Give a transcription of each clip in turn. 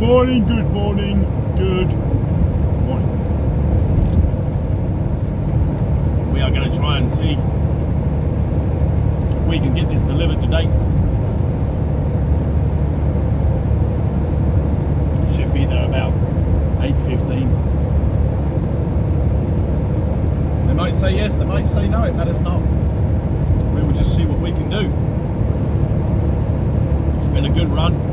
morning, good morning, good morning. We are going to try and see if we can get this delivered today. It should be there about 8:15. They might say yes, they might say no, it matters not. We will just see what we can do. It's been a good run.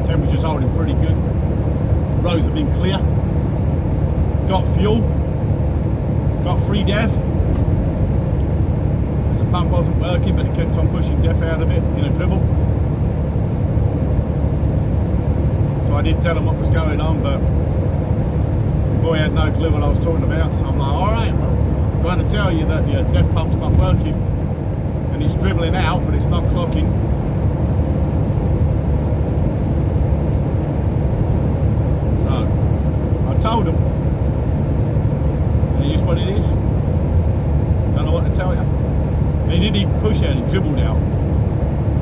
Temperature's holding pretty good. Roads have been clear. Got fuel. Got free DEF. The pump wasn't working, but it kept on pushing DEF out of it in a dribble. So I did tell them what was going on, but the boy had no clue what I was talking about. So I'm like, alright, well, I'm trying to tell you that your DEF pump's not working and it's dribbling out, but it's not clocking. Told him, it is what it is. Don't know what to tell you. And he didn't even push out, he dribbled out.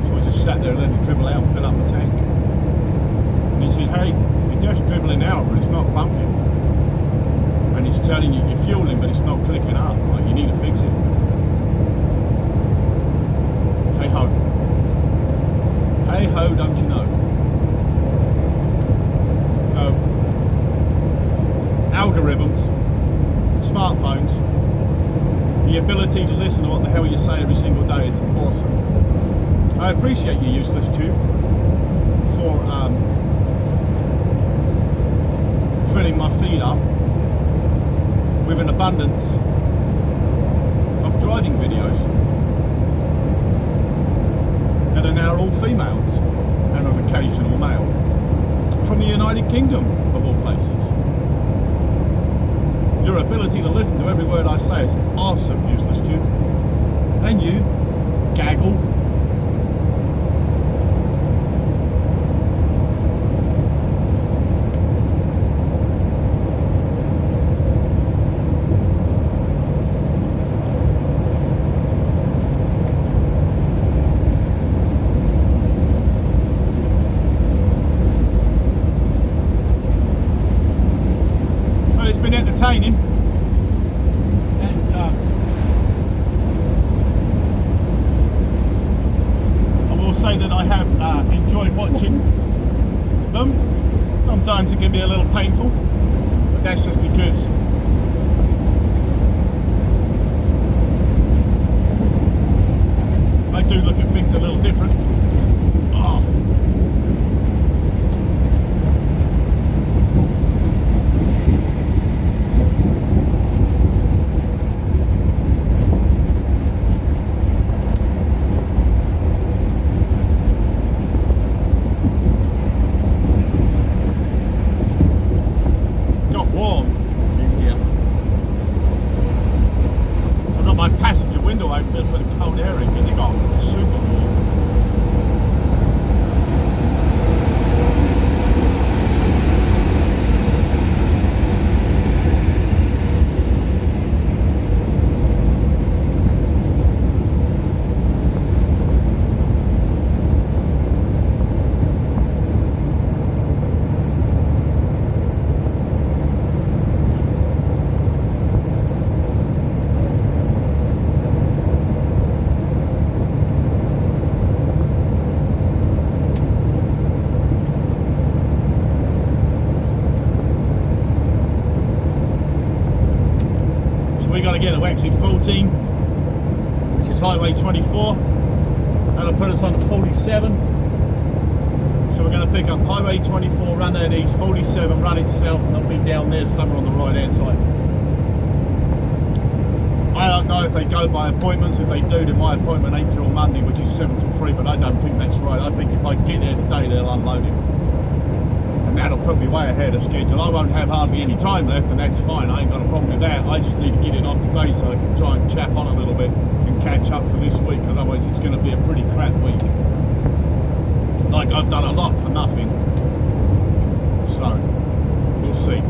So I just sat there and let it dribble out and fill up the tank. And he said, hey, your DEF's dribbling out, but it's not pumping. And it's telling you you're fueling, but it's not clicking up. Like, you need to fix it. Hey ho. Hey ho, don't you know? So, algorithms, smartphones, the ability to listen to what the hell you say every single day is awesome. I appreciate you, Useless Tube, for filling my feed up with an abundance of driving videos that are now all females and an occasional male from the United Kingdom, of all places. Your ability to listen to every word I say is awesome, Useless Tube. And you, gaggle. Well, it's been entertaining. Say that I have enjoyed watching them. Sometimes it can be a little painful, but that's just because I do look at things a little different. Oh. Again, to exit 14, which is Highway 24. That'll put us on to 47. So we're going to pick up Highway 24, run that east, 47, run itself, and it'll be down there somewhere on the right hand side. I don't know if they go by appointments. If they do, then my appointment ain't till Monday, which is 7 till 3, but I don't think that's right. I think if I get there today, they'll unload it. And that'll put me way ahead of schedule. I won't have hardly any time left, and that's fine. I ain't got a problem with that. I just need to get it off today so I can try and chap on a little bit and catch up for this week. Otherwise, it's going to be a pretty crap week. Like, I've done a lot for nothing. So, we'll see.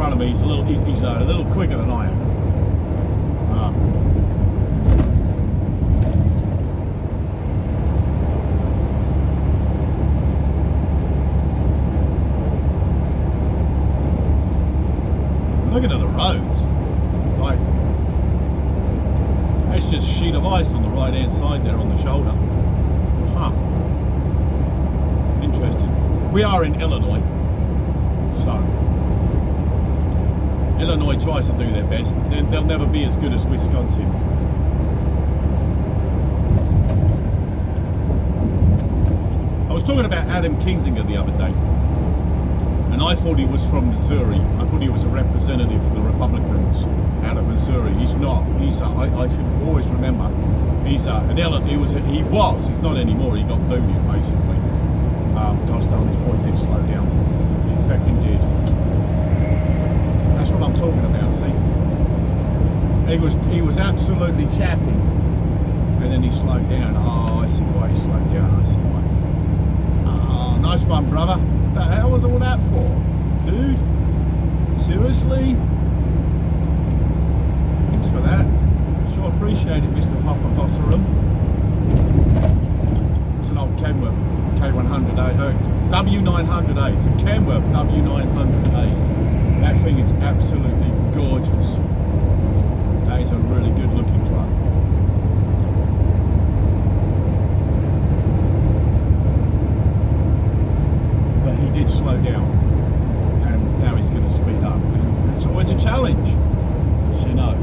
front of me, he's a little quicker than I am. Looking at the roads, like, it's just a sheet of ice on the right hand side there on the shoulder. Interesting. We are in Illinois, so Illinois tries to do their best. They'll never be as good as Wisconsin. I was talking about Adam Kinzinger the other day, and I thought he was from Missouri. I thought he was a representative for the Republicans out of Missouri. He's not. I should always remember. He's an he was. He's not anymore. He got booted basically. Gosh darn, this boy did slow down. He fucking did. That's what I'm talking about. See, he was absolutely chapping, and then he slowed down. Oh, I see why he slowed down. I see why. Oh, nice one, brother. What the hell was all that for, dude? Seriously? Thanks for that. Sure appreciate it, Mr. Papa Botterum. It's an old Kenworth K100A, W900A. It's a Kenworth W900A. That thing is absolutely gorgeous. That is a really good looking truck. But he did slow down, and now he's going to speed up. And it's always a challenge, as you know,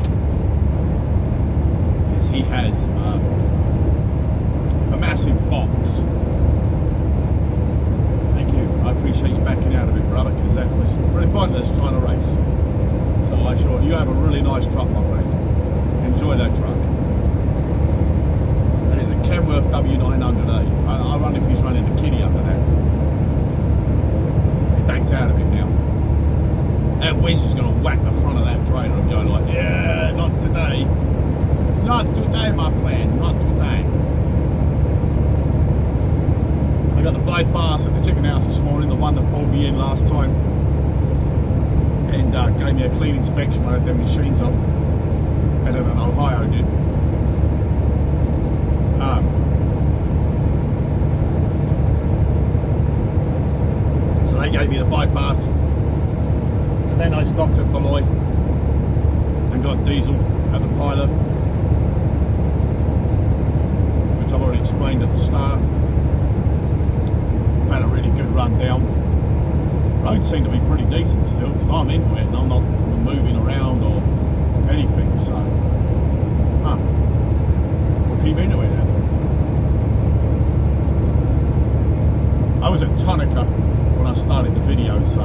because he has a massive box. Thank you. I appreciate you backing out of it, brother, because that was pretty pointless trying to race. So I sure you have a really nice truck, my friend. Enjoy that truck. That is a Kenworth W900A. I wonder if he's running the kitty under that. Backed out of it now. That winch is going to whack the front of that trailer and go like, yeah, not today. Not today, my friend, not today. I got the bypass at the chicken house this morning, the one that pulled me in last time, and gave me a clean inspection when I had them machines on, better than Ohio did. So they gave me the bypass. So then I stopped at Beloit and got diesel at the Pilot, which I've already explained at the start. I've had a really good run down. Roads seem to be pretty decent still, because I'm into it and I'm not moving around or anything, so we'll keep into it then. I was at Tonica when I started the video, so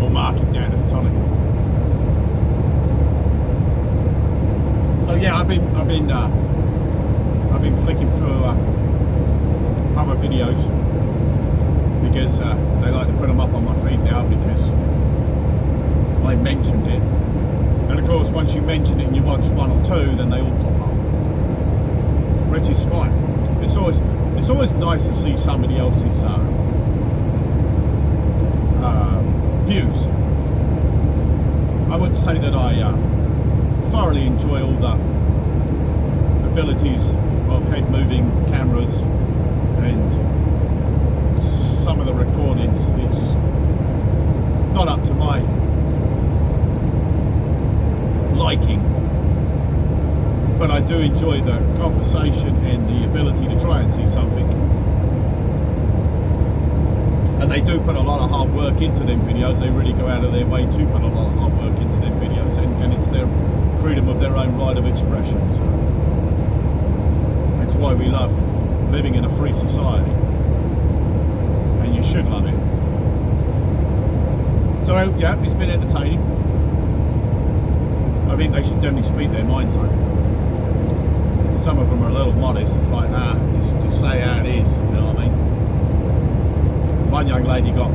we'll mark it down as Tonica. So yeah, I've been flicking through other videos, because they like to put them up on my feed now because I mentioned it. And of course, once you mention it and you watch one or two, then they all pop up, which is fine. It's always nice to see somebody else's views. I would say that I thoroughly enjoy all the abilities of head-moving cameras and some of the recordings. It's not up to my liking, but I do enjoy the conversation and the ability to try and see something. And they do put a lot of hard work into them videos. They really go out of their way to put a lot of hard work into them videos, and it's their freedom of their own right of expression. So that's why we love living in a free society, and you should love it. So yeah, it's been entertaining. I think they should definitely speak their minds though. Some of them are a little modest. It's like, nah, just say how it is, you know what I mean? One young lady got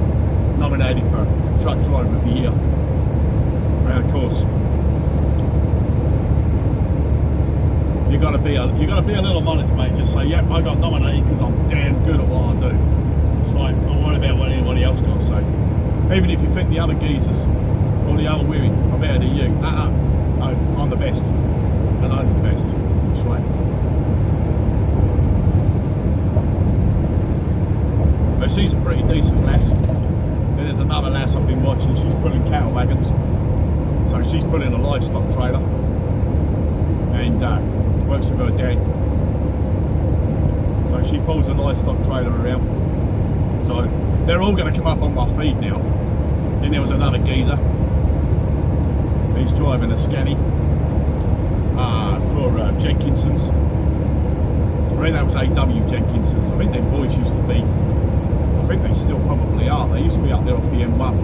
nominated for Truck Driver of the Year, and of course, you got to be a little modest, mate. Just say, yep, I got nominated because I'm damn good at what I do. It's like, don't worry about what anybody else got to say. Even if you think the other geezers all the other women are better than you. No, I'm the best, and I'm the best. That's right. But she's a pretty decent lass. Then there's another lass I've been watching. She's pulling cattle wagons, so she's pulling a livestock trailer, and works with her dad. So she pulls a livestock trailer around. So they're all going to come up on my feed now. Then there was another geezer. He's driving a Scania for Jenkinson's. I think that was A.W. Jenkinson's. I think them boys used to be, I think they still probably are. They used to be up there off the M1.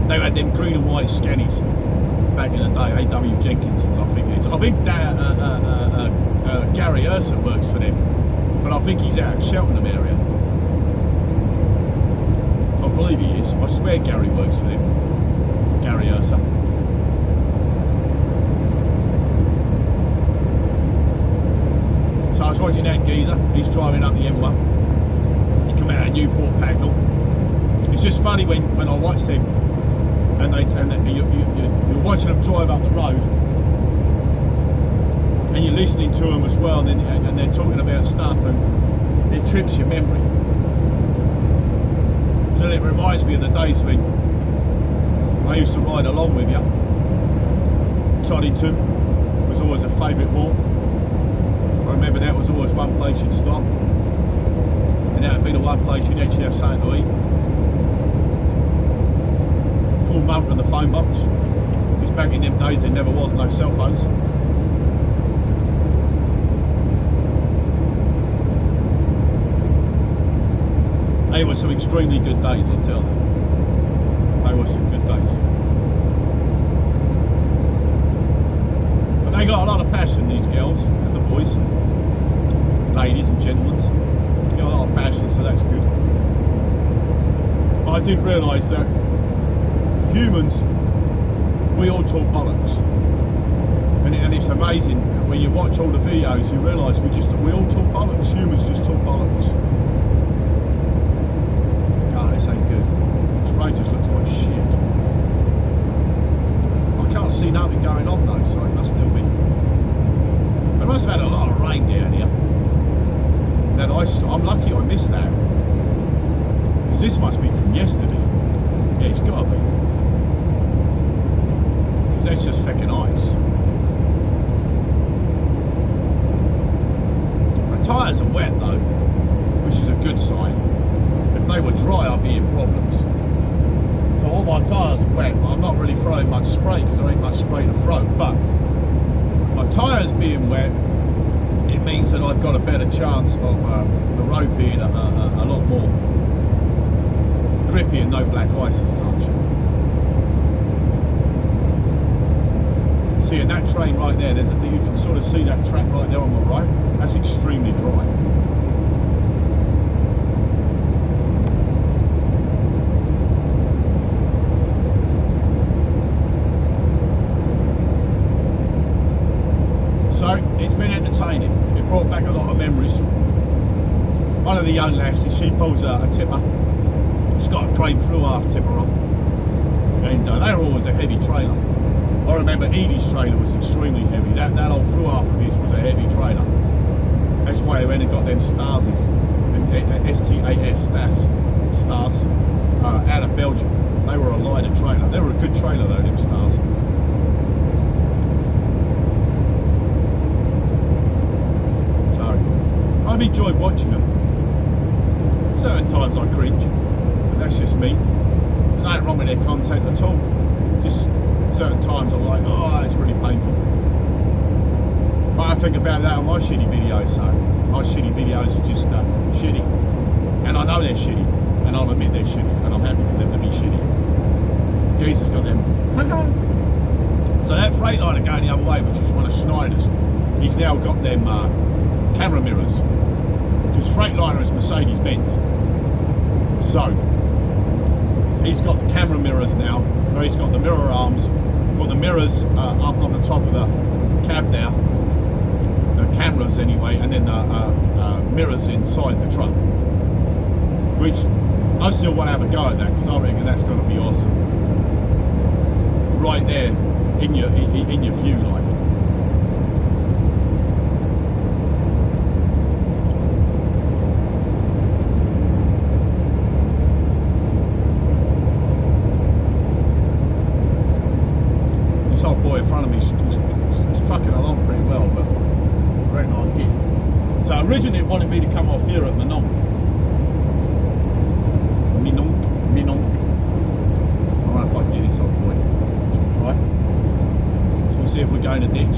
They had them green and white Scanies back in the day. A.W. Jenkinson's, I think it is. I think that Gary Ursa works for them, but I think he's out in Cheltenham area. I believe he is. I swear Gary works for them. Gary Ursa. So I was watching that geezer. He's driving up the M1. He come out of Newport Pagnell. It's just funny when I watch them, and you're watching them drive up the road, and you're listening to them as well, and they're talking about stuff, and it trips your memory. So it reminds me of the days when I used to ride along with you. Tonica was always a favourite walk. I remember that was always one place you'd stop, and that would be the one place you'd actually have something to eat. Call Mum from the phone box, because back in them days there never was no cell phones. They were some extremely good days, I'll tell you. They were some good days. But they got a lot of passion, these girls and the boys, ladies and gentlemen. They got a lot of passion, so that's good. But I did realise that humans, we all talk bollocks. And it's amazing when you watch all the videos, you realise we all talk bollocks. Humans just talk bollocks. This ain't good. This road just looks like shit. I can't see nothing going on though, so it must still be. They must have had a lot of rain down here. That I'm lucky I missed that. Because this must be from yesterday. Yeah, it's got to be. Because that's just fucking ice. My tyres are wet though, which is a good sign. If they were dry, I'd be in problems. So all my tyres are wet. I'm not really throwing much spray because there ain't much spray to throw. But my tyres being wet, it means that I've got a better chance of the road being a lot more grippy and no black ice as such. See, in that train right there, you can sort of see that track right there on the right. That's extremely dry. It's been entertaining. It brought back a lot of memories. One of the young lasses, she pulls a tipper. She's got a crane through half tipper on. And they were always a heavy trailer. I remember Edie's trailer was extremely heavy. That old through half of his was a heavy trailer. That's why they went and got them Starses. S-T-A-S, Stars, out of Belgium. They were a lighter trailer. They were a good trailer though, them Stars. I've enjoyed watching them. Certain times I cringe, but that's just me. There's nothing wrong with their content at all. Just certain times I'm like, oh, it's really painful. But I think about that on my shitty videos, so my shitty videos are just shitty. And I know they're shitty, and I'll admit they're shitty, and I'm happy for them to be shitty. Jesus got them. So that Freightliner going the other way, which was one of Schneider's, he's now got them camera mirrors. Because Freightliner is Mercedes-Benz. So, he's got the camera mirrors now, or he's got the mirror arms, well the mirrors up on the top of the cab there, the cameras anyway, and then the mirrors inside the trunk. Which, I still want to have a go at that, because I reckon that's going to be awesome. right there in your view, like. This old boy in front of me is trucking along pretty well, but I reckon I'll get it. So originally it wanted me to come off here at Minonk. Minonk. I don't know if I can get this old boy. Should try. So we'll see if we go in a ditch.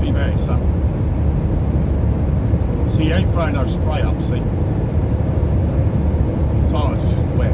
Keep at it, son. See, he ain't throwing no spray up, see? Tires are just wet.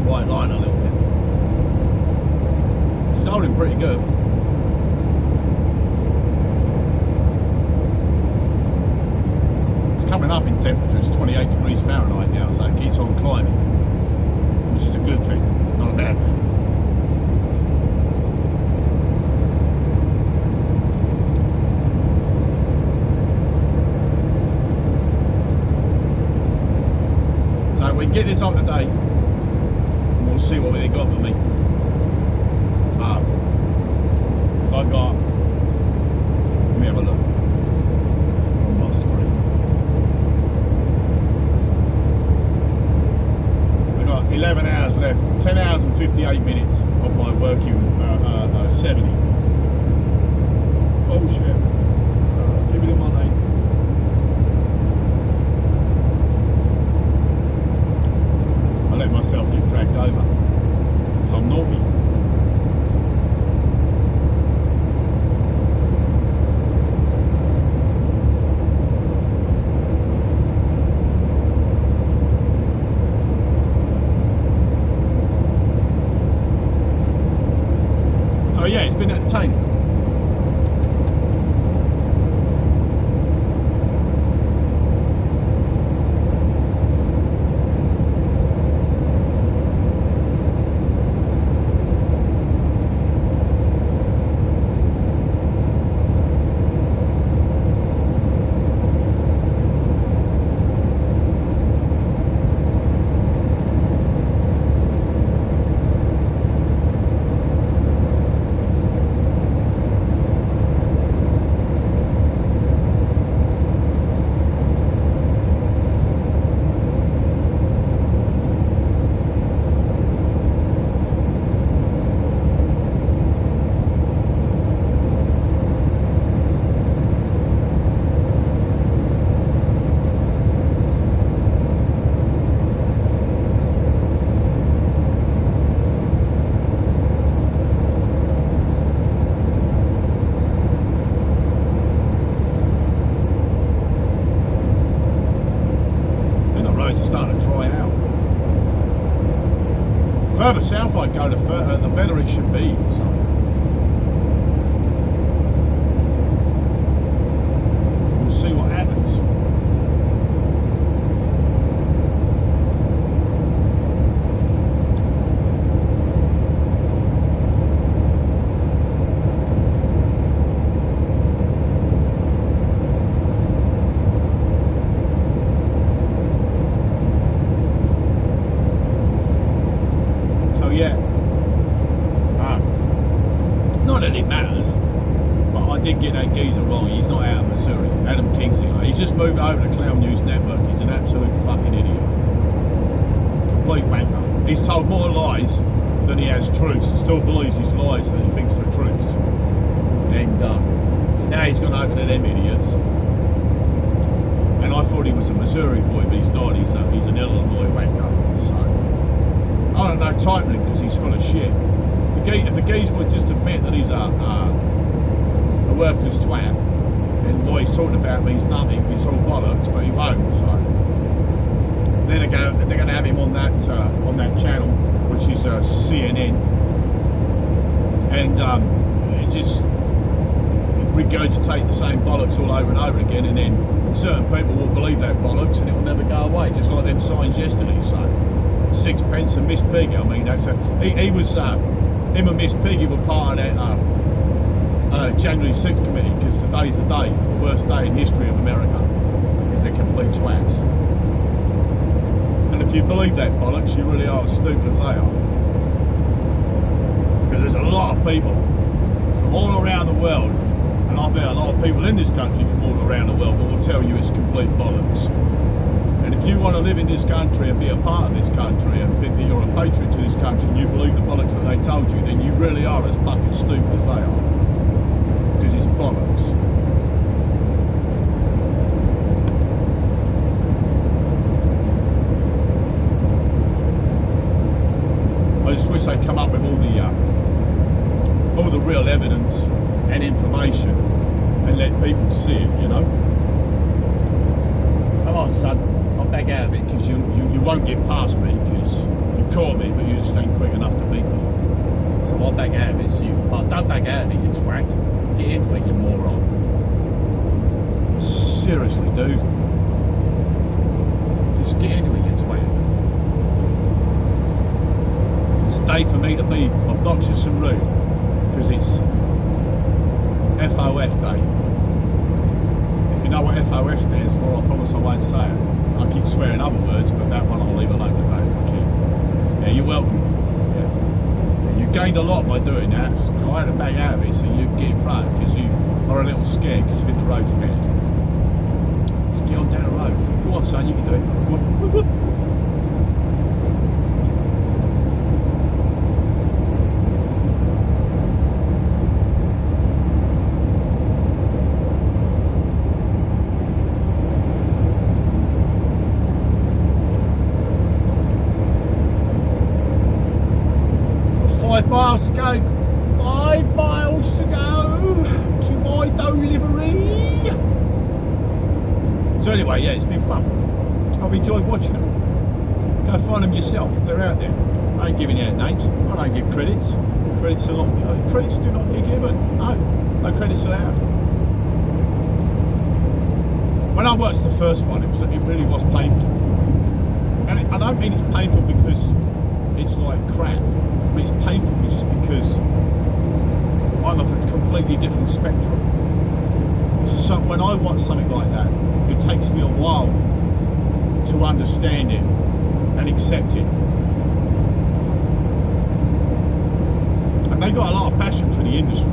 White line a little bit. She's holding pretty good. It's coming up in temperature. It's 28 degrees Fahrenheit now, so it keeps on climbing, which is a good thing, not a bad thing. So we can get this on today. We'll see what they got for me. I got, let me have a look on my screen. I got 11 hours left, 10 hours and 58 minutes of my working 70. Oh shit. Give me the money. I let myself get dragged over because I'm naughty. So yeah, it's been entertaining. Further south I go, the better it should be. So. We'll see what happens. Yeah. did get that geezer wrong. He's not out of Missouri. Adam Kingsley. He's just moved over to Clown News Network. He's an absolute fucking idiot. Complete wanker. He's told more lies than he has truths. He still believes his lies that he thinks are truths. And so now he's gone over to them idiots. And I thought he was a Missouri boy, but he's not. He's an Illinois wanker. So I don't know, tighten him because he's full of shit. If a geezer would just admit that he's a worthless twat, and what he's talking about means nothing, it's all bollocks, but he won't. So then they're going to have him on that channel, which is CNN, and it just regurgitate the same bollocks all over and over again, and then certain people will believe that bollocks, and it will never go away. Just like them signs yesterday, so sixpence and Miss Piggy. I mean, that's he was him and Miss Piggy were part of that January 6th committee, because today's the day, the worst day in history of America, because they're complete twats. And if you believe that bollocks, you really are as stupid as they are. Because there's a lot of people from all around the world, and I've met a lot of people in this country from all around the world, that will tell you it's complete bollocks. And if you want to live in this country and be a part of this country and think that you're a patriot to this country and you believe the bollocks that they told you, then you really are as fucking stupid as they are. Because it's bollocks. I just wish they'd come up with all the real evidence and information and let people see it, you know. Come on, son. I'll back out of it, because you won't get past me, because you caught me, but you just ain't quick enough to beat me. So I'll back out of it, so don't back out of it, you twat. Get into it, you moron. Seriously, dude. Just get into it, you twat. It's a day for me to be obnoxious and rude, because it's FOF Day. If you know what FOF stands for, I promise I won't say it. I keep swearing other words, but that one I'll leave alone today if I can. Yeah, you're welcome. Yeah. You gained a lot by doing that. So I had to back out of it so you can get in front, because you are a little scared because you've hit the road to bed. Just get on down the road. Go on, son, you can do it. Go on. 5 miles to go. 5 miles to go to my delivery. So anyway, yeah, it's been fun. I've enjoyed watching them. Go find them yourself. They're out there. I ain't giving out names. I don't give credits. Credits are not. Credits do not get given. No credits allowed. When I watched the first one, it really was painful. And I don't mean it's painful because it's like crap. I mean, it's painful just because I'm of a completely different spectrum. So when I watch something like that, it takes me a while to understand it and accept it. And they got a lot of passion for the industry.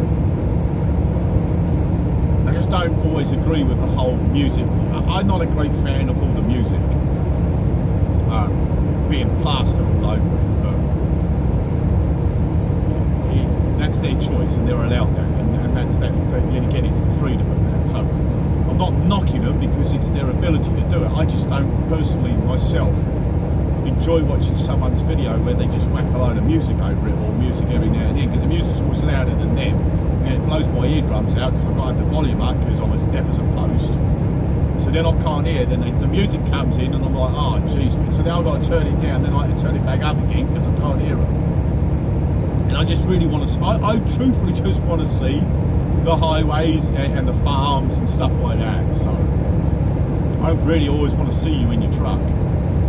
I just don't always agree with the whole music. I'm not a great fan of all the music being plastered all over it, but that's their choice and they're allowed that, and that's that. And again, it's the freedom of that. So I'm not knocking them because it's their ability to do it. I just don't personally myself enjoy watching someone's video where they just whack a load of music over it, or music every now and then, because the music's always louder than them, and it blows my eardrums out because I've got to have the volume up because I'm as deaf as a post. So then I can't hear, then the music comes in and I'm like, oh jeez, so then I've got to turn it down, then I have to turn it back up again because I can't hear it. And I just really want to, I truthfully just want to see the highways and the farms and stuff like that. So I really always want to see you in your truck,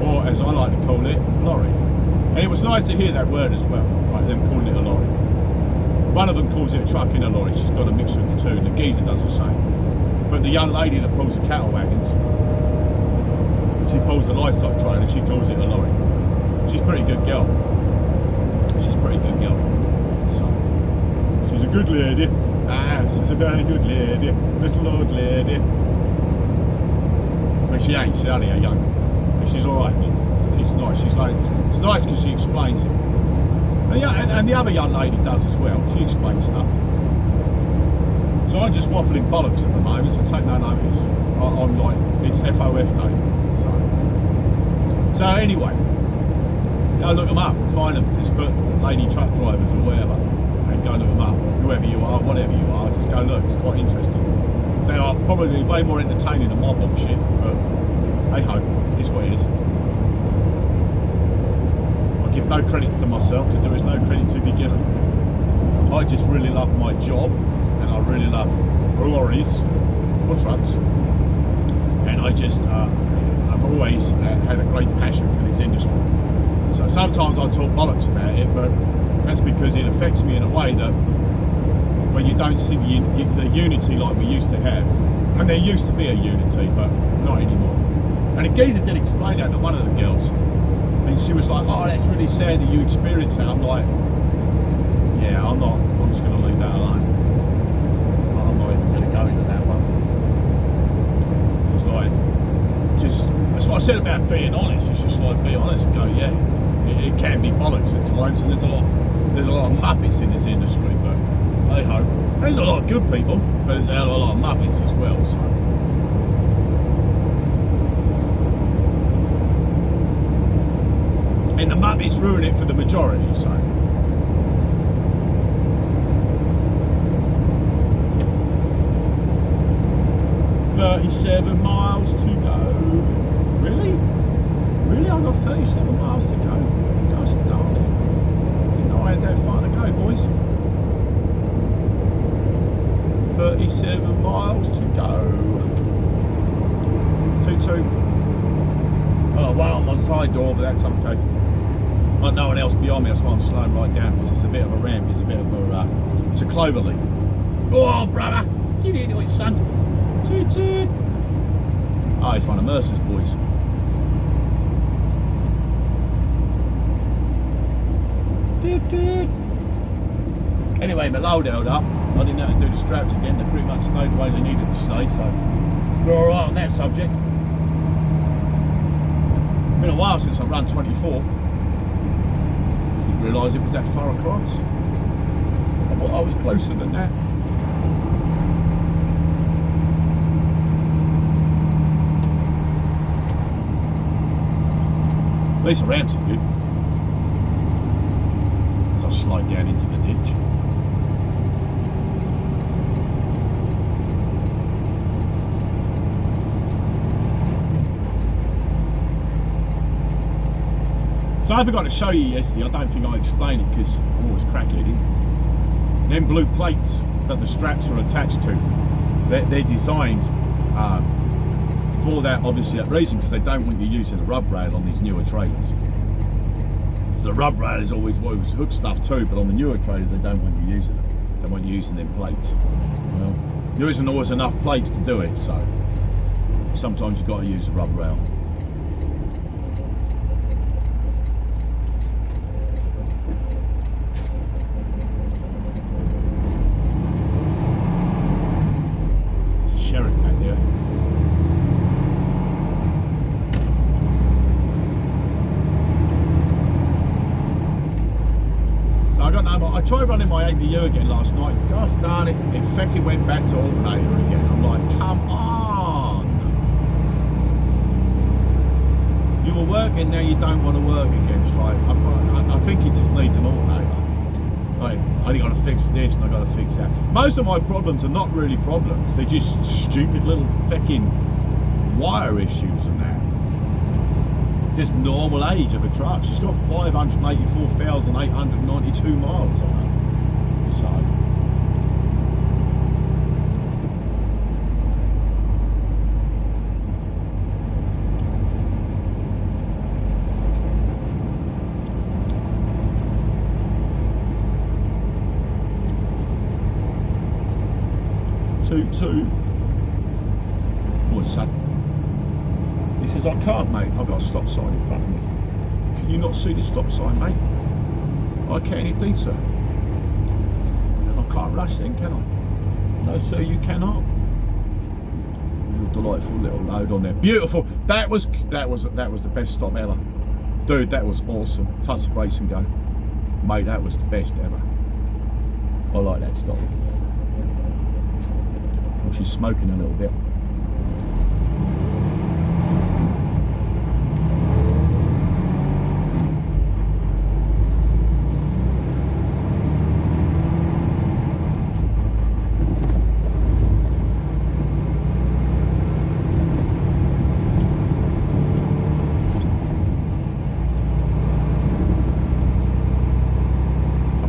or as I like to call it, lorry. And it was nice to hear that word as well, like them calling it a lorry. One of them calls it a truck in a lorry. She's got a mixture of the two, and the geezer does the same. But the young lady that pulls the cattle wagons, she pulls the livestock train and she calls it a lorry. She's a pretty good girl. She's a pretty good girl. So she's a good lady. Ah, she's a very good lady, little old lady. But she ain't, she's only a young. But she's alright. It's nice. She's like, it's nice because she explains it. And the other young lady does as well. She explains stuff. So I'm just waffling bollocks at the moment, so take no notice. I'm like, it's FOF day. So anyway, go look them up, find them, just put lady truck drivers or whatever, and go look them up. Whoever you are, whatever you are, just go look, it's quite interesting. They are probably way more entertaining than my bullshit, but hey ho, it's what it is. I give no credit to myself because there is no credit to be given. I just really love my job, and I really love lorries or trucks, and I just I've always had a great passion for this industry. So sometimes I talk bollocks about it, but that's because it affects me in a way that when you don't see the unity like we used to have, and there used to be a unity, but not anymore. And a geezer did explain that to one of the girls, and she was like, "Oh, that's really sad that you experienced that." I'm like, "Yeah, I'm just going to leave that alone. I'm not even going to go into that one." It's like, that's what I said about being honest. It's just like, be honest and go, yeah, it can be bollocks at times, and there's a lot of muppets in this industry, but hey ho. There's a lot of good people, but there's a hell of a lot of muppets as well, so. And the muppets ruin it for the majority, so. "37 miles to go." Really? Really? I've got 37 miles to go. Gosh darn it. Didn't know I had that far to go, boys. 37 miles to go. Toot toot. Oh, well, I'm on side door, but that's okay. Like no one else beyond me, that's why I'm slowing right down, because it's a bit of a ramp, it's a bit of a, it's a clover leaf. Oh, brother, you need to do it, son. Toot toot. Oh, it's one of Mercer's boys. Toot toot. Anyway, my load held up. I didn't have to do the straps again. They pretty much stayed the way they needed to stay, so we're all right on that subject. Been a while since I've run 24. Didn't realise it was that far across. I thought I was closer than that. At least the ramps are good. As I slide down into the ditch. So I forgot to show you yesterday, I don't think I explained it because I'm always crackheaded. Them blue plates that the straps are attached to, they're designed for that, obviously, that reason, because they don't want you using the rub rail on these newer trailers. The rub rail is always hook stuff too, but on the newer trailers they don't want you using it. They want you using them plates. Well, there isn't always enough plates to do it, so sometimes you've got to use the rub rail. I tried running my APU again last night. Gosh darn it, it fucking went back to alternator again. I'm like, come on. You were working, now you don't want to work again. It's like, I think it just needs an alternator. Like, I got to fix this and I got to fix that. Most of my problems are not really problems. They're just stupid little fucking wire issues and that. Just normal age of a truck. She's got 584,892 miles on it. So 2-2. What's that? He says, I can't, mate. I've got a stop sign in front of me. Can you not see the stop sign, mate? I can indeed, sir. I can't rush then, can I? No, sir, you cannot. Your delightful little load on there. Beautiful. That was the best stop ever. Dude, that was awesome. Touch the brakes and go. Mate, that was the best ever. I like that stop. Well, she's smoking a little bit.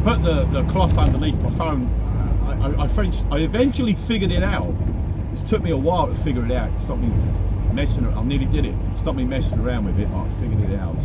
Put the cloth underneath my phone. I eventually figured it out. It took me a while to figure it out. It stopped me messing around. I nearly did it. It stopped me messing around with it, but I figured it out.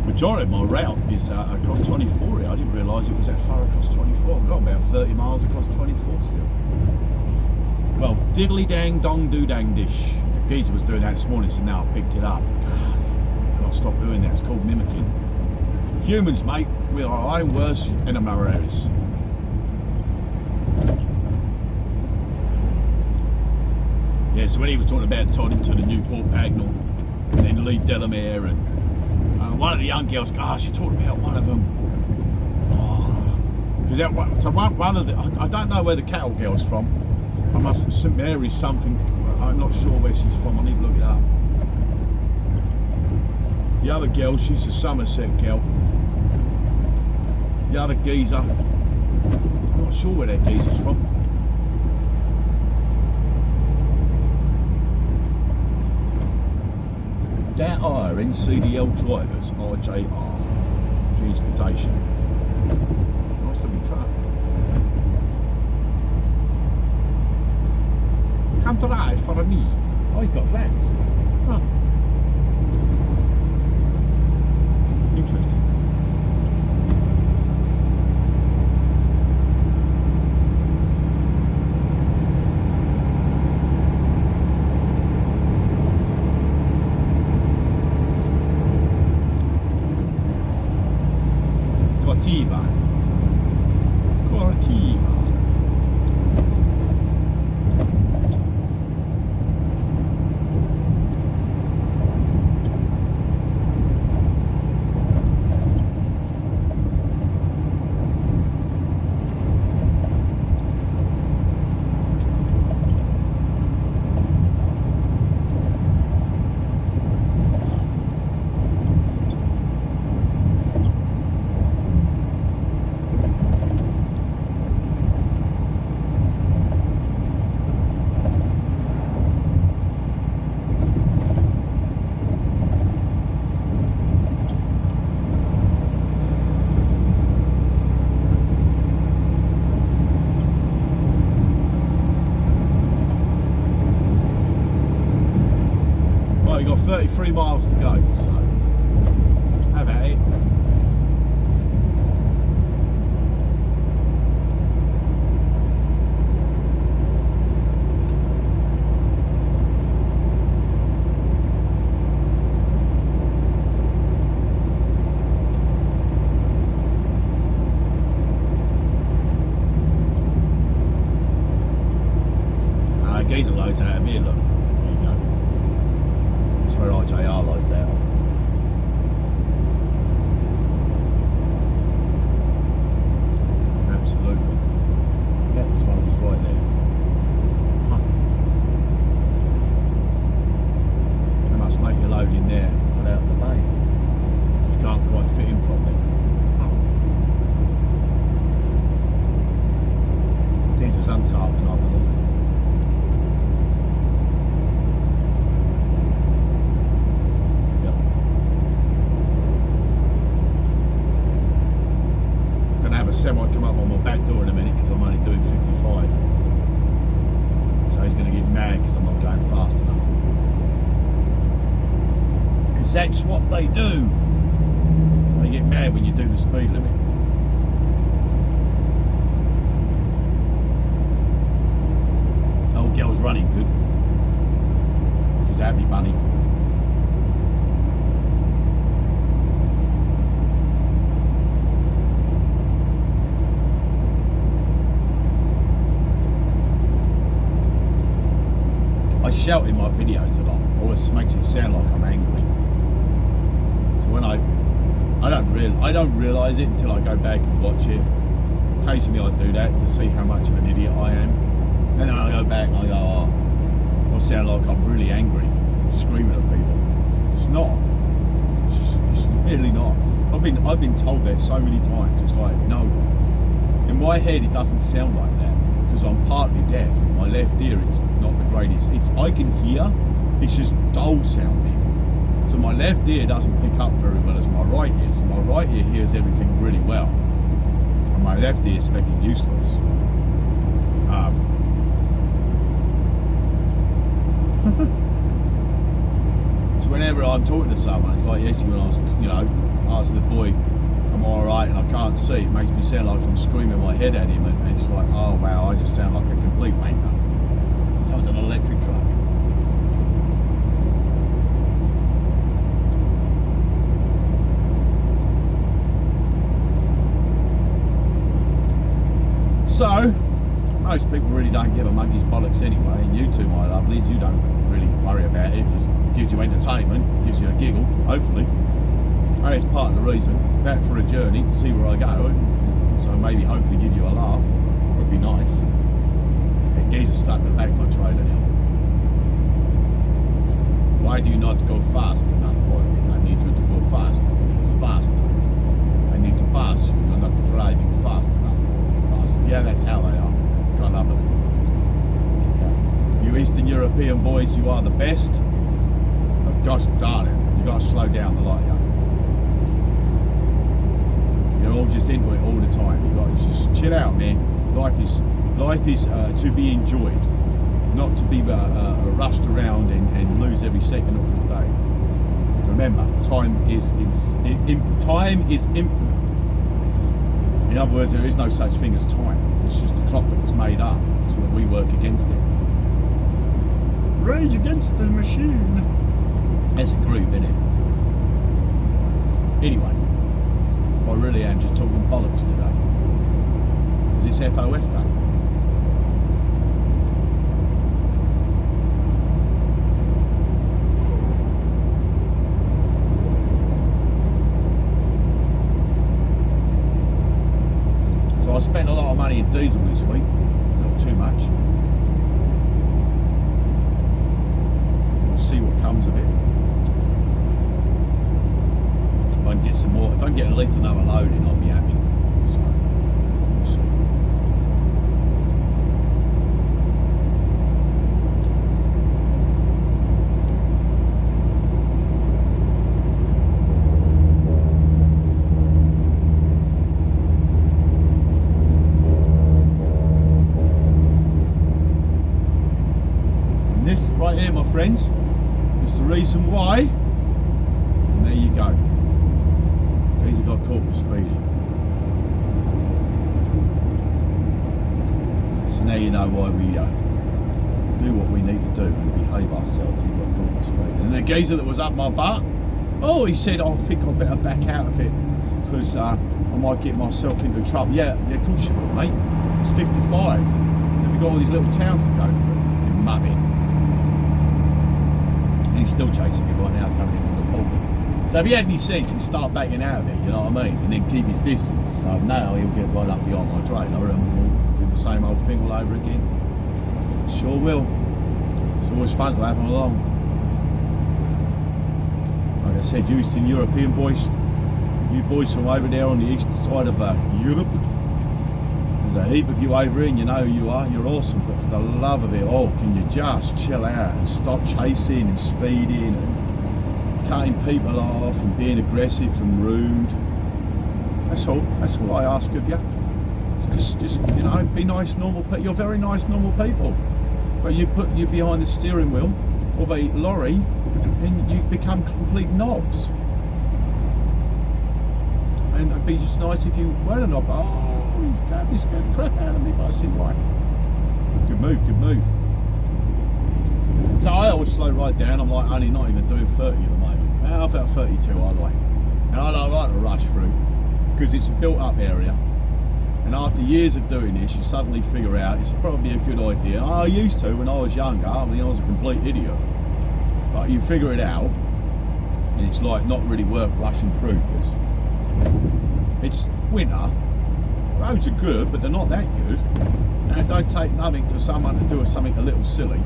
Majority of my route is across 24 here. I didn't realise it was that far across 24. I've got about 30 miles across 24 still. Well, diddly dang dong do dang dish. The geezer was doing that this morning, so now I've picked it up. I've got to stop doing that. It's called mimicking. Humans, mate, we are our own worst enemies. Yeah, so when he was talking about Toddington and Newport Pagnell, and then Lee Delamere and one of the young girls, she talked about one of them. One of the, I don't know where the cattle girl's from. I must, St Mary's something. I'm not sure where she's from. I need to look it up. The other girl, she's a Somerset girl. The other geezer, I'm not sure where that geezer's from. That are NCDL drivers, RJR. Transportation. Nice looking truck. Come drive for me. Oh, he's got flats. Huh. Interesting. Cortiva. Right, you've got 33 miles to go, so have at it. Geezer loads out of here, look. There you go. That's where RJR loads out of. Absolutely. Yeah, there's one of us right there. Huh. They must make your load in there, put out the bay. Just can't quite fit in properly. Geezer's untarping, I believe. A semi come up on my back door in a minute because I'm only doing 55, so he's going to get mad because I'm not going fast enough, because that's what they do. They get mad when you do the speed limit. running good. She's a happy bunny. I shout in my videos a lot. Always makes it sound like I'm angry. So when I don't realise it until I go back and watch it. Occasionally I do that to see how much of an idiot I am. And then I go back and I go, oh, I sound like I'm really angry, screaming at people. It's not. It's really not. I've been told that so many times. It's like, no. In my head it doesn't sound like that because I'm partly deaf. My left ear, it's not the greatest. I can hear, it's just dull sounding. So my left ear doesn't pick up very well as my right ear. So my right ear hears everything really well. And my left ear is fucking useless. So whenever I'm talking to someone, it's like yesterday when I was, asking the boy, am I alright, and I can't see, it makes me sound like I'm screaming my head at him, and it's like, oh wow, I just sound like a complete wanker. That was an electric truck. So, most people really don't give a monkey's bollocks anyway, and you two, my lovelies, you don't really worry about it. It just gives you entertainment, gives you a giggle, hopefully. And it's part of the reason, that for a journey, to see where I go, and so maybe hopefully give you a laugh, would be nice. The geezer's starting to back my trailer now. Why do you not go fast enough for me? I need you to go faster, because faster. I need to pass you, you're not driving fast enough for me, faster. Yeah, that's how they are. God love it. Yeah. You Eastern European boys, you are the best. But gosh darn it, you got to slow down the light, yeah. You're all just into it all the time. You got to just chill out, man. Life is to be enjoyed, not to be rushed around and lose every second of the day. Remember, time is infinite. In other words, there is no such thing as time. It's just a clock that was made up, so that we work against it. Rage against the machine. That's a group, isn't it? Anyway, I really am just talking bollocks today. Because it's FOF day. So I spent a lot of money in diesel this week. Not too much. We'll see what comes of it. If I can get some more, if I can get at least another load in, I'll be happy. So, we'll see. And this right here, my friends, is the reason why. And there you go. He got caught for speeding. So now you know why we do what we need to do and behave ourselves. He got caught for speeding. And the geezer that was up my butt, oh, he said, I think I better back out of it because I might get myself into trouble. Yeah, of course you will, mate. It's 55. And we've got all these little towns to go through in mubbing. And he's still chasing me right now, coming into the pulpit. So if he had any sense, he'd start backing out of it, you know what I mean? And then keep his distance. So now he'll get right up behind my trailer and we'll do the same old thing all over again. Sure will. It's always fun to have him along. Like I said, you Eastern European boys, you boys from over there on the eastern side of Europe, there's a heap of you over here and you know who you are, you're awesome, but for the love of it all, can you just chill out and stop chasing and speeding and cutting people off and being aggressive and rude. That's all I ask of you. Just you know, be nice, normal people. You're very nice, normal people. But you put you behind the steering wheel of a lorry, then you become complete knobs. And it'd be just nice if you weren't a knob. Oh, you can't be scared the crap out of me, but I see why. Good move, good move. So I always slow right down. I'm like only not even doing 30 at the moment. Well, about 32 I like. And I don't like to rush through because it's a built up area. And after years of doing this, you suddenly figure out it's probably a good idea. I used to when I was younger. I mean, I was a complete idiot. But you figure it out, and it's like not really worth rushing through because it's winter. Roads are good, but they're not that good. And it don't take nothing for someone to do something a little silly.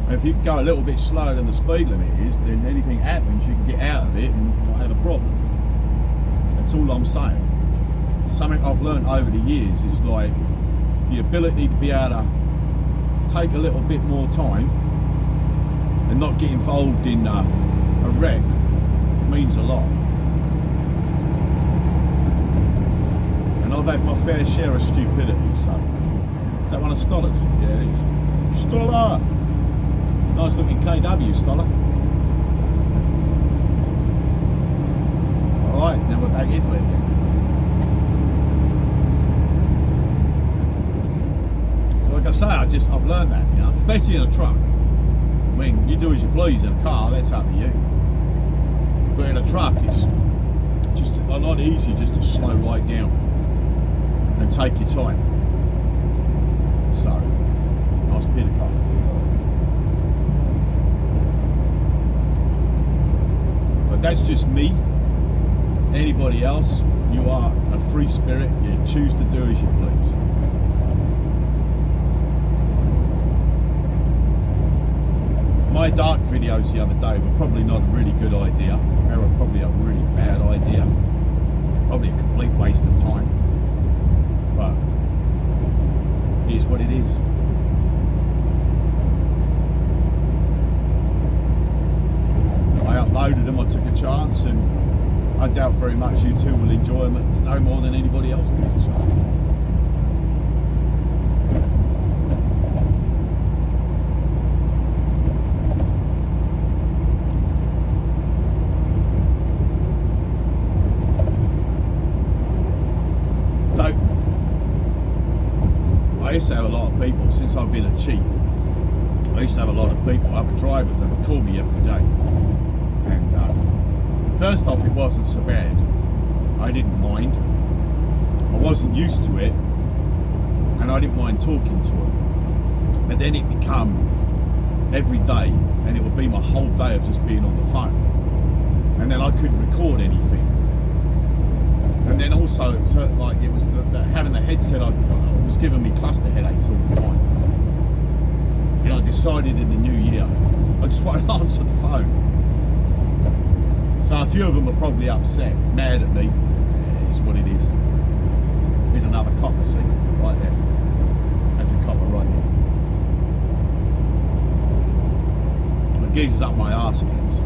And if you go a little bit slower than the speed limit is, then anything happens, you can get out of it and not have a problem. That's all I'm saying. Something I've learned over the years is like the ability to be able to take a little bit more time and not get involved in a wreck means a lot. And I've had my fair share of stupidity, so. Is that one of Stoller's? Yeah, it is. Stoller! Nice looking KW, Stoller. Alright, now we're back into it again. Like I say, I've learned that, you know, especially in a truck. I mean, you do as you please in a car, that's up to you. But in a truck, it's just a lot easier just to slow right down and take your time. So, nice bit of car. But that's just me. Anybody else, you are a free spirit, you choose to do as you please. My dark videos the other day were probably not a really good idea. They were probably a really bad idea. Probably a complete waste of time. But it is what it is. I uploaded them, I took a chance, and I doubt very much you two will enjoy them no more than anybody else will. So. I used to have a lot of people, since I've been a chief, I used to have a lot of people, other drivers that would call me every day. And first off, it wasn't so bad. I didn't mind. I wasn't used to it, and I didn't mind talking to them. But then it became every day, and it would be my whole day of just being on the phone. And then I couldn't record anything. And then also, like, it was having the headset was giving me cluster headaches all the time. And I decided in the new year, I just won't answer the phone. So a few of them are probably upset, mad at me. It's what it is. There's another copper, see, right there. That's a copper right there. The geezer's up my arse again, so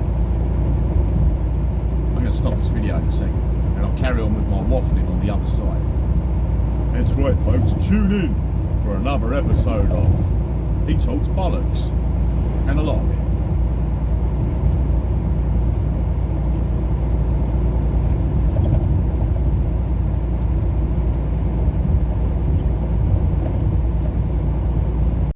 I'm going to stop this video in a second. And I'll carry on with my waffling on the other side. That's right, folks, tune in for another episode of He Talks Bollocks, and a lot of it.